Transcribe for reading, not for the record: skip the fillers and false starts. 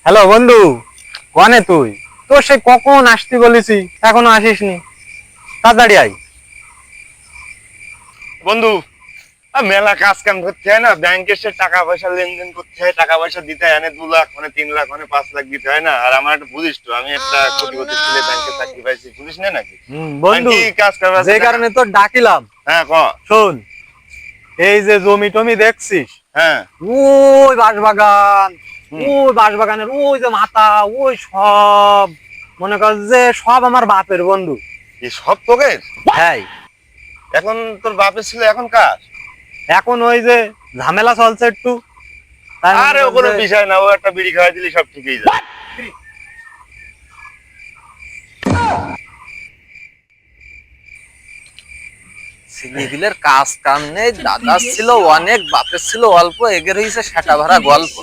Hello বন্ধু, কনে তুই? তোর সে কখন আসতি বলেছি, এখনো আসিসনি। তাড়াতাড়ি আয়। বন্ধু, মেলা কাজ কাম করতে হয় না, ব্যাংকে সে টাকা পয়সা লেনদেন করতে হয়, টাকা পয়সা দিতে হয়, 2 লাখ 3 লাখ 5 লাখ দিতে হয় না। আর আমার একটা বুঝিস তো, আমি একটা কোটিপতি ছেলে, ব্যাংকে চাকরি পাইছি, বুঝিস না নাকি? বন্ধু, কি কাজ করবার যে কারণে তোর ডাকিলাম, হ্যাঁ শোন। এই যে জমি টমি দেখছিস, হ্যাঁ ওই বাঁশবাগান, ওই বাঁশবাগানের ওই যে মাথা, ওই সব মনে কর যে সব আমার বাপের বন্ধু। এই সব তোদের? হ্যাঁ, এখন তোর বাপের ছিল, এখন কার? এখন ওই যে ঝামেলা চলছে একটু, তাই মনে আরে কর ও কোনো যে- বিষয় না, ও একটা বিড়ি খাওয়াই দিলি সব ঠিকই যায়। ছেলেগুলোর কাজ কাম নেই, দাদা ছিল অনেক, বাপের ছিল অল্প, এগের হয়েছে সেটা ভরা গল্প।